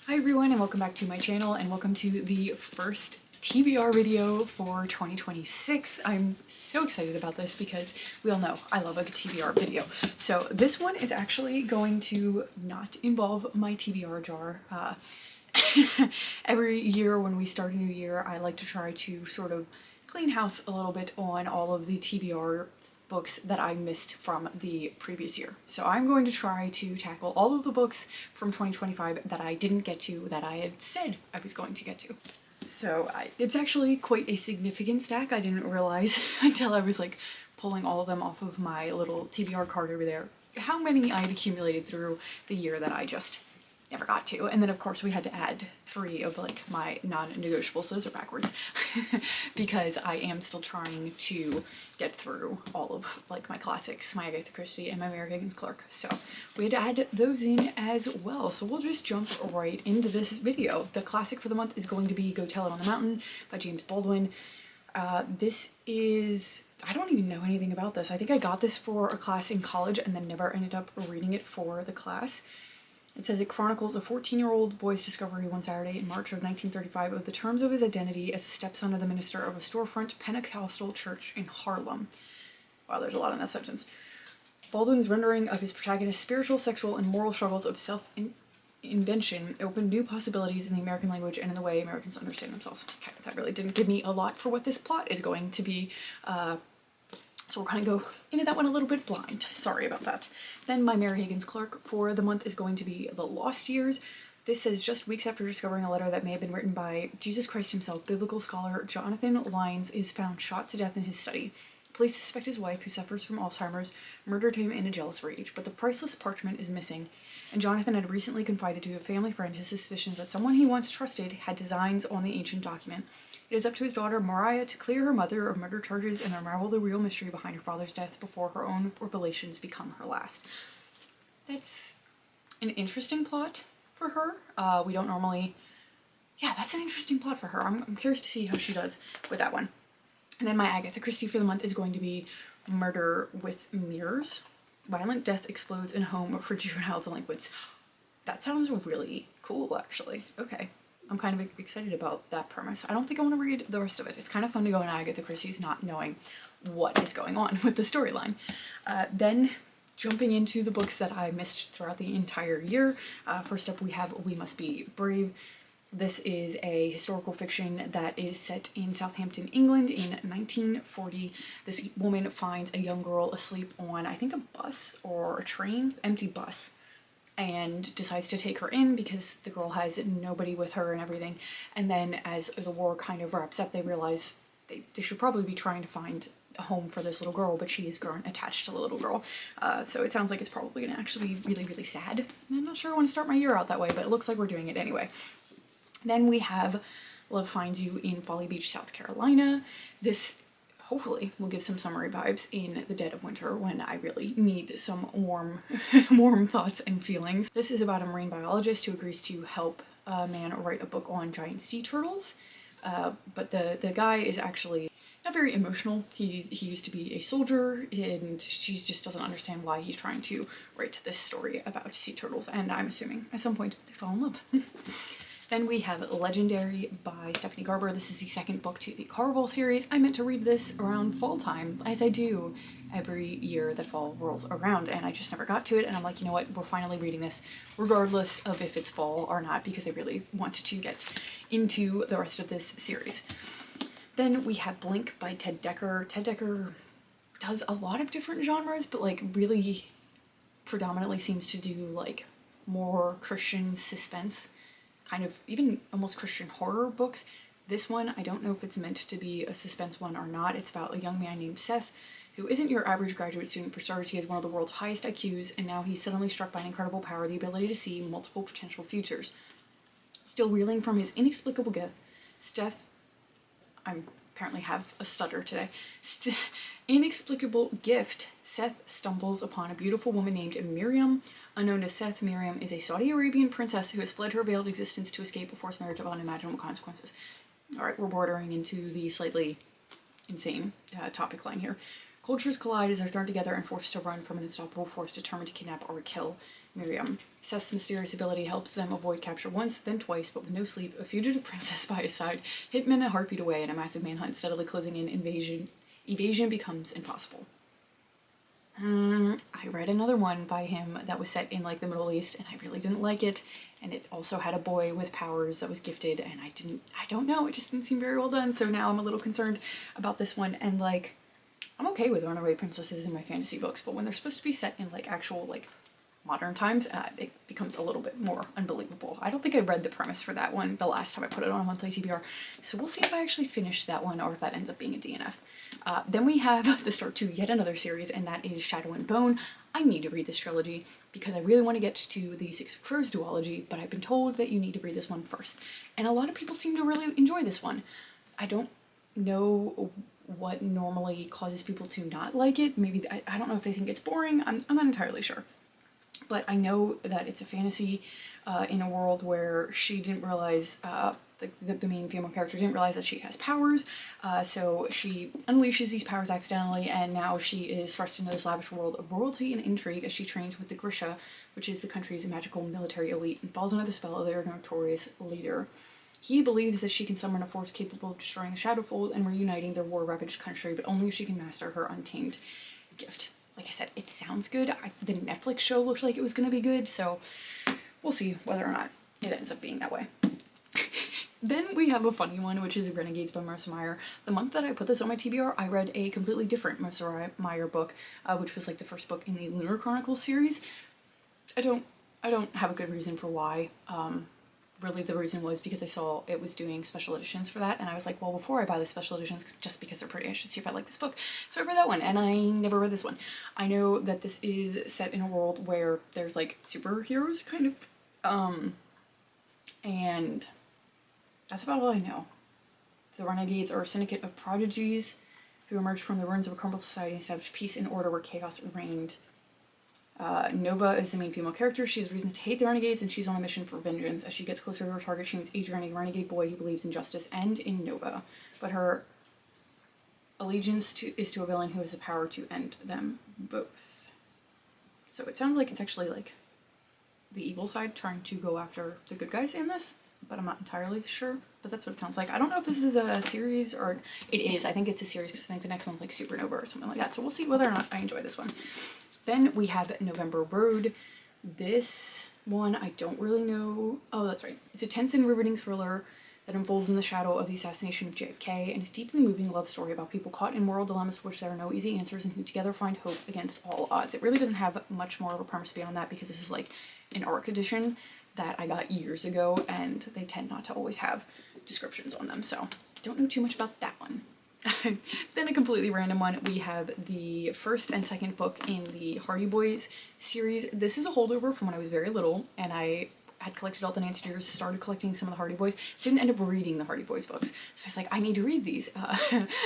Hi everyone and welcome back to my channel and welcome to the first TBR video for 2026. I'm so excited about this because we all know I love a TBR video. So this one is actually going to not involve my TBR jar. Every year when we start a new year, I like to try to sort of clean house a little bit on all of the TBR books that I missed from the previous year. So I'm going to try to tackle all of the books from 2025 that I didn't get to that I had said I was going to get to. So it's actually quite a significant stack. I didn't realize until I was like pulling all of them off of my little TBR card over there how many I had accumulated through the year that I just never got to. And then of course we had to add 3 of like my non-negotiables. Those are backwards because I am still trying to get through all of like my classics, my Agatha Christie and my Mary Higgins Clark. So we had to add those in as well. So we'll just jump right into this video. The classic for the month is going to be Go Tell It on the Mountain by James Baldwin. This is, I don't even know anything about this. I think I got this for a class in college and then never ended up reading it for the class. It says it chronicles a 14-year-old boy's discovery one Saturday in March of 1935 of the terms of his identity as a stepson of the minister of a storefront Pentecostal church in Harlem. Wow, there's a lot in that sentence. Baldwin's rendering of his protagonist's spiritual, sexual, and moral struggles of self-invention opened new possibilities in the American language and in the way Americans understand themselves. Okay, that really didn't give me a lot for what this plot is going to be. So we'll kind of go into that one a little bit blind. Sorry about that. Then my Mary Higgins Clark for the month is going to be The Lost Years. This says just weeks after discovering a letter that may have been written by Jesus Christ himself, biblical scholar Jonathan Lyons is found shot to death in his study. Police suspect his wife, who suffers from Alzheimer's, murdered him in a jealous rage, but the priceless parchment is missing, and Jonathan had recently confided to a family friend his suspicions that someone he once trusted had designs on the ancient document. It is up to his daughter Mariah to clear her mother of murder charges and unravel the real mystery behind her father's death before her own revelations become her last. That's an interesting plot for her. We don't normally... Yeah, that's an interesting plot for her. I'm curious to see how she does with that one. And then my Agatha Christie for the month is going to be Murder with Mirrors. Violent death explodes in home for juvenile delinquents. That sounds really cool, actually. Okay. I'm kind of excited about that premise. I don't think I want to read the rest of it. It's kind of fun to go in Agatha Christie's not knowing what is going on with the storyline. Then jumping into the books that I missed throughout the entire year. First up we have We Must Be Brave. This is a historical fiction that is set in Southampton, England in 1940. This woman finds a young girl asleep on, I think, a bus or a train, empty bus, and decides to take her in because the girl has nobody with her and everything. And then as the war kind of wraps up, they realize they should probably be trying to find a home for this little girl, but she has grown attached to the little girl. So it sounds like it's probably going to actually be really, really sad. I'm not sure I want to start my year out that way, but it looks like we're doing it anyway. Then we have Love Finds You in Folly Beach, South Carolina. This hopefully will give some summery vibes in the dead of winter when I really need some warm thoughts and feelings. This is about a marine biologist who agrees to help a man write a book on giant sea turtles. But the guy is actually not very emotional. He used to be a soldier and she just doesn't understand why he's trying to write this story about sea turtles. And I'm assuming at some point they fall in love. Then we have Legendary by Stephanie Garber. This is the second book to the Caraval series. I meant to read this around fall time, as I do every year that fall rolls around, and I just never got to it, and I'm like, you know what, we're finally reading this, regardless of if it's fall or not, because I really want to get into the rest of this series. Then we have Blink by Ted Dekker. Ted Dekker does a lot of different genres, but like really predominantly seems to do like more Christian suspense, kind of even almost Christian horror books. This one, I don't know if it's meant to be a suspense one or not. It's about a young man named Seth, who isn't your average graduate student. For starters, he has one of the world's highest IQs, and now he's suddenly struck by an incredible power, the ability to see multiple potential futures. Still reeling from his inexplicable gift, I apparently have a stutter today. Inexplicable gift, Seth stumbles upon a beautiful woman named Miriam. Unknown to Seth, Miriam is a Saudi Arabian princess who has fled her veiled existence to escape a forced marriage of unimaginable consequences. Alright, we're bordering into the slightly insane topic line here. Cultures collide as they're thrown together and forced to run from an unstoppable force determined to kidnap or kill. Miriam. Seth's mysterious ability helps them avoid capture once, then twice, but with no sleep, a fugitive princess by his side, hitmen a heartbeat away, and a massive manhunt steadily closing in, evasion becomes impossible. I read another one by him that was set in like the Middle East, and I really didn't like it, and it also had a boy with powers that was gifted, and I don't know, it just didn't seem very well done, so now I'm a little concerned about this one. And like, I'm okay with runaway princesses in my fantasy books, but when they're supposed to be set in like actual like modern times, it becomes a little bit more unbelievable. I don't think I read the premise for that one the last time I put it on a monthly TBR, so we'll see if I actually finish that one or if that ends up being a DNF. Then we have the start to yet another series, and that is Shadow and Bone. I need to read this trilogy because I really want to get to the Six of Crows duology, but I've been told that you need to read this one first. And a lot of people seem to really enjoy this one. I don't know what normally causes people to not like it. Maybe, I don't know if they think it's boring. I'm not entirely sure. But I know that it's a fantasy in a world where she didn't realize, the main female character didn't realize that she has powers, so she unleashes these powers accidentally, and now she is thrust into this lavish world of royalty and intrigue as she trains with the Grisha, which is the country's magical military elite, and falls under the spell of their notorious leader. He believes that she can summon a force capable of destroying the Shadowfold and reuniting their war-ravaged country, but only if she can master her untamed gift. Like I said, it sounds good. The Netflix show looked like it was going to be good, so we'll see whether or not it ends up being that way. Then we have a funny one, which is Renegades by Marissa Meyer. The month that I put this on my TBR, I read a completely different Marissa Meyer book, which was like the first book in the Lunar Chronicles series. I don't have a good reason for why. Really the reason was because I saw it was doing special editions for that, and I was like, well, before I buy the special editions, just because they're pretty, I should see if I like this book. So I read that one, and I never read this one. I know that this is set in a world where there's like superheroes, kind of, and that's about all I know. The Renegades are a syndicate of prodigies who emerged from the ruins of a crumbled society and established peace and order where chaos reigned. Nova is the main female character. She has reasons to hate the Renegades, and she's on a mission for vengeance. As she gets closer to her target, she meets Adrian, a renegade boy who believes in justice and in Nova, but her allegiance is to a villain who has the power to end them both. So it sounds like it's actually like the evil side trying to go after the good guys in this, but I'm not entirely sure, but that's what it sounds like. I don't know if this is a series, or it is. I think it's a series because I think the next one's like Supernova or something like that, so we'll see whether or not I enjoy this one. Then we have November Road. This one, I don't really know. Oh, that's right. It's a tense and riveting thriller that unfolds in the shadow of the assassination of JFK, and it's a deeply moving love story about people caught in moral dilemmas for which there are no easy answers and who together find hope against all odds. It really doesn't have much more of a premise beyond that because this is like an ARC edition that I got years ago, and they tend not to always have descriptions on them, so don't know too much about that one. Then a completely random one, we have the first and second book in the Hardy Boys series. This is a holdover from when I was very little, and I had collected all the Nancy Drews, started collecting some of the Hardy Boys, didn't end up reading the Hardy Boys books, so I was like, I need to read these.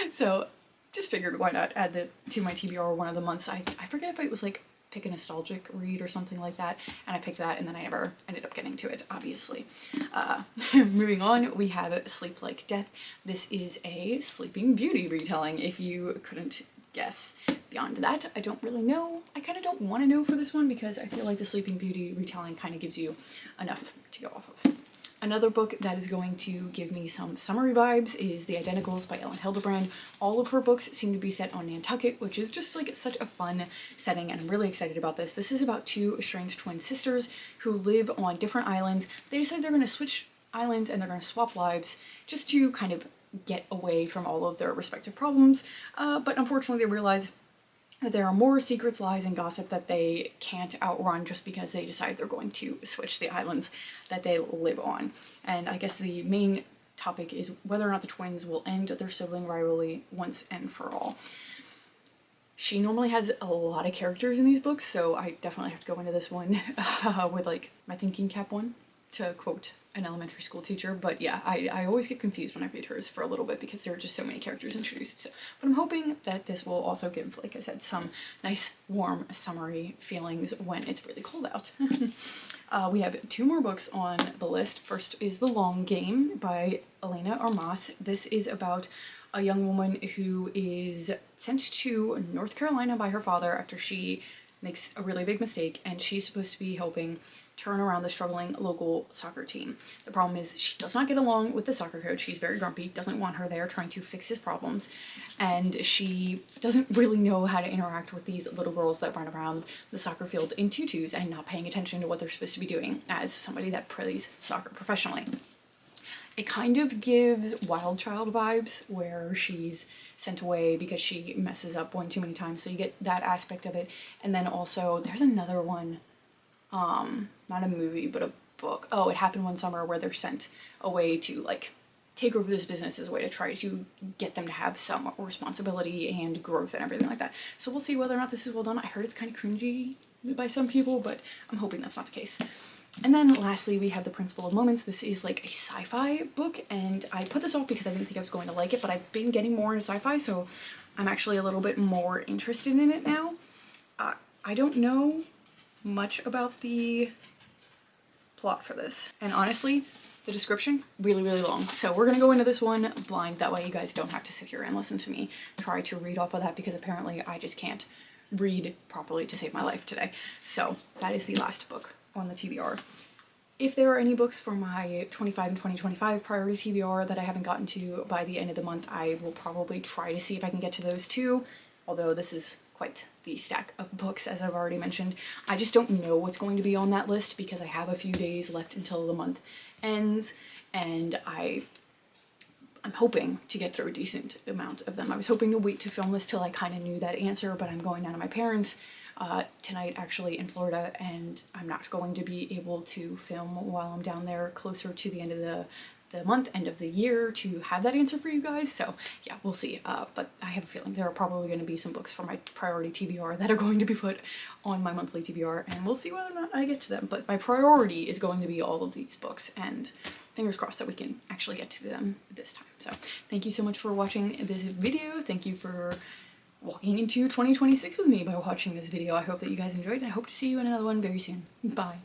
So just figured why not add that to my TBR one of the months. I forget if it was like pick a nostalgic read or something like that, and I picked that, and then I never ended up getting to it, obviously. Moving on, we have Sleep Like Death. This is a Sleeping Beauty retelling, if you couldn't guess. Beyond that, I don't really know. I kind of don't want to know for this one because I feel like the Sleeping Beauty retelling kind of gives you enough to go off of. Another book that is going to give me some summery vibes is The Identicals by Ellen Hildebrand. All of her books seem to be set on Nantucket, which is just like such a fun setting, and I'm really excited about this. This is about two estranged twin sisters who live on different islands. They decide they're going to switch islands and they're going to swap lives just to kind of get away from all of their respective problems, but unfortunately they realize that there are more secrets, lies, and gossip that they can't outrun just because they decide they're going to switch the islands that they live on. And I guess the main topic is whether or not the twins will end their sibling rivalry once and for all. She normally has a lot of characters in these books, so I definitely have to go into this one with like my thinking cap on, to quote an elementary school teacher, but yeah, I always get confused when I read hers for a little bit because there are just so many characters introduced. So, but I'm hoping that this will also give, like I said, some nice, warm, summery feelings when it's really cold out. We have two more books on the list. First is The Long Game by Elena Armas. This is about a young woman who is sent to North Carolina by her father after she makes a really big mistake, and she's supposed to be helping turn around the struggling local soccer team. The problem is she does not get along with the soccer coach. He's very grumpy, doesn't want her there, trying to fix his problems, and she doesn't really know how to interact with these little girls that run around the soccer field in tutus and not paying attention to what they're supposed to be doing as somebody that plays soccer professionally. It kind of gives Wild Child vibes, where she's sent away because she messes up one too many times, so you get that aspect of it. And then also there's another one, not a movie but a book. Oh, It Happened One Summer, where they're sent away to like take over this business as a way to try to get them to have some responsibility and growth and everything like that. So we'll see whether or not this is well done. I heard it's kind of cringy by some people, but I'm hoping that's not the case. And then lastly, we have The Principle of Moments. This is like a sci-fi book, and I put this off because I didn't think I was going to like it, but I've been getting more into sci-fi, so I'm actually a little bit more interested in it now. I don't know much about the plot for this, and honestly, the description, really, really long. So we're gonna go into this one blind, that way you guys don't have to sit here and listen to me try to read off of that, because apparently I just can't read properly to save my life today. So that is the last book on the TBR. If there are any books for my 25 and 2025 priority TBR that I haven't gotten to by the end of the month, I will probably try to see if I can get to those too, although this is quite the stack of books, as I've already mentioned. I just don't know what's going to be on that list because I have a few days left until the month ends, and I'm hoping to get through a decent amount of them. I was hoping to wait to film this till I kind of knew that answer, but I'm going down to my parents' tonight actually in Florida, and I'm not going to be able to film while I'm down there closer to the end of the month, end of the year, to have that answer for you guys. So yeah, we'll see. But I have a feeling there are probably going to be some books for my priority TBR that are going to be put on my monthly TBR, and we'll see whether or not I get to them. But my priority is going to be all of these books, and fingers crossed that we can actually get to them this time. So thank you so much for watching this video. Thank you for walking into 2026 with me by watching this video. I hope that you guys enjoyed, and I hope to see you in another one very soon. Bye.